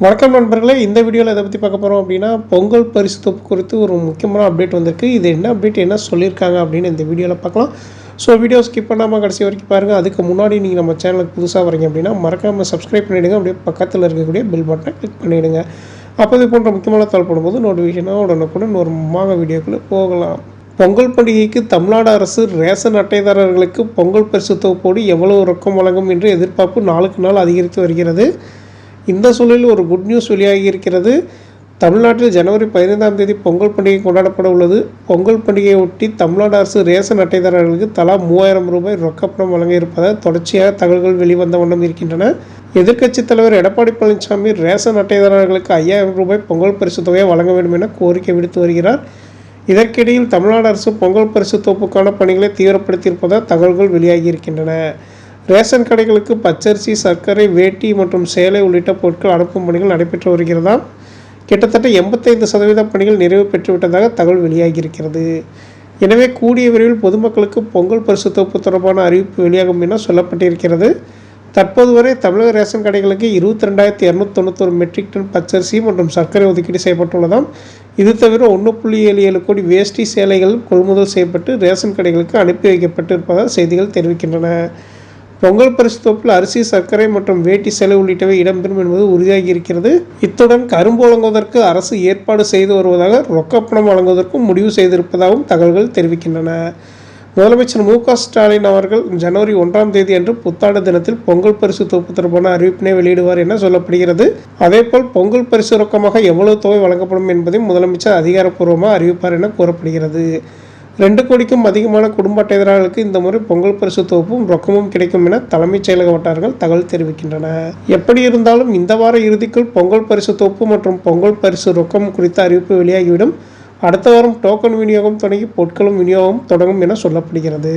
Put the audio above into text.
வணக்கம் நண்பர்களே, இந்த வீடியோவில் எதை பற்றி பார்க்க போகிறோம் அப்படின்னா, பொங்கல் பரிசு தொகுப்பு குறித்து ஒரு முக்கியமான அப்டேட் வந்திருக்கு. இது என்ன அப்டேட், என்ன சொல்லியிருக்காங்க அப்படின்னு இந்த வீடியோவில் பார்க்கலாம். ஸோ வீடியோ ஸ்கிப் பண்ணாமல் கடைசி வரைக்கும் பாருங்கள். அதுக்கு முன்னாடி நீங்கள் நம்ம சேனலுக்கு புதுசாக வரீங்க அப்படின்னா மறக்காமல் சப்ஸ்கிரைப் பண்ணிவிடுங்க. அப்படியே பக்கத்தில் இருக்கக்கூடிய பெல் பட்டனை கிளிக் பண்ணிவிடுங்க. அப்போ இது போன்ற முக்கியமான தகவல் போடும்போது நோட்டிஃபிகேஷனாக உடனுக்குடன் ஒரு வீடியோக்குள்ளே போகலாம். பொங்கல் பண்டிகைக்கு தமிழ்நாடு அரசு ரேஷன் அட்டைதாரர்களுக்கு பொங்கல் பரிசு தொகுப்போடு எவ்வளவு ரொக்கம் வழங்கும் என்று எதிர்பார்ப்பு நாளுக்கு நாள் அதிகரித்து வருகிறது. இந்த சூழலில் ஒரு குட் நியூஸ் வெளியாகி இருக்கிறது. தமிழ்நாட்டில் ஜனவரி 15ஆம் தேதி பொங்கல் பண்டிகை கொண்டாடப்பட உள்ளது. பொங்கல் பண்டிகையை ஒட்டி தமிழ்நாடு அரசு ரேஷன் அட்டைதாரர்களுக்கு தலா 3000 ரூபாய் ரொக்கப்பணம் வழங்க இருப்பதாக தொடர்ச்சியாக தகவல்கள் வெளிவந்த வண்ணம் இருக்கின்றன. எதிர்க்கட்சித் தலைவர் எடப்பாடி பழனிசாமி ரேஷன் அட்டைதாரர்களுக்கு 5000 ரூபாய் பொங்கல் பரிசு தொகையை வழங்க வேண்டும் என கோரிக்கை விடுத்து வருகிறார். இதற்கிடையில் தமிழ்நாடு அரசு பொங்கல் பரிசு தொகுப்புக்கான பணிகளை தீவிரப்படுத்தியிருப்பதாக தகவல்கள் வெளியாகியிருக்கின்றன. ரேஷன் கடைகளுக்கு பச்சரிசி, சர்க்கரை, வேட்டி மற்றும் சேலை உள்ளிட்ட பொருட்கள் அனுப்பும் பணிகள் நடைபெற்று வருகிறதாம். கிட்டத்தட்ட 85% பணிகள் நிறைவு பெற்றுவிட்டதாக தகவல் வெளியாகியிருக்கிறது. எனவே கூடிய விரைவில் பொதுமக்களுக்கு பொங்கல் பரிசு தொகுப்பு தொடர்பான அறிவிப்பு வெளியாகும் என சொல்லப்பட்டிருக்கிறது. தற்போது வரை தமிழக ரேஷன் கடைகளுக்கு 22,291 மெட்ரிக் டன் பச்சரிசி மற்றும் சர்க்கரை ஒதுக்கீடு செய்யப்பட்டுள்ளதாம். இது தவிர 1.77 கோடி வேஷ்டி, சேலைகள் கொள்முதல் செய்யப்பட்டு ரேஷன் கடைகளுக்கு அனுப்பி வைக்கப்பட்டிருப்பதாக செய்திகள் தெரிவிக்கின்றன. பொங்கல் பரிசு தொகுப்பில் அரிசி, சர்க்கரை மற்றும் வேட்டி, சேலை உள்ளிட்டவை இடம்பெறும் என்பது உறுதியாகி இருக்கிறது. இத்துடன் கரும்பு வழங்குவதற்கு அரசு ஏற்பாடு செய்து வருவதாக, ரொக்கப்பணம் வழங்குவதற்கும் முடிவு செய்திருப்பதாகவும் தகவல்கள் தெரிவிக்கின்றன. முதலமைச்சர் மு.க.ஸ்டாலின் அவர்கள் ஜனவரி 1ஆம் தேதி அன்று புத்தாண்டு தினத்தில் பொங்கல் பரிசு தொகுப்பு தொடர்பான அறிவிப்பினை வெளியிடுவார் என சொல்லப்படுகிறது. அதேபோல் பொங்கல் பரிசு ரொக்கமாக எவ்வளவு தொகை வழங்கப்படும் என்பதையும் முதலமைச்சர் அதிகாரப்பூர்வமாக அறிவிப்பார் என கூறப்படுகிறது. 2 கோடிக்கும் அதிகமான குடும்ப அட்டைதாரர்களுக்கு இந்த முறை பொங்கல் பரிசு தொகுப்பும் ரொக்கமும் கிடைக்கும் என தலைமைச் செயலக வட்டாரங்கள் தகவல் தெரிவிக்கின்றன. எப்படி இருந்தாலும் இந்த வார இறுதிக்குள் பொங்கல் பரிசு தொகுப்பு மற்றும் பொங்கல் பரிசு ரொக்கம் குறித்த அறிவிப்பு வெளியாகிவிடும். அடுத்த வாரம் டோக்கன் விநியோகம் தொடங்கி பொருட்களும் விநியோகம் தொடங்கும் என சொல்லப்படுகிறது.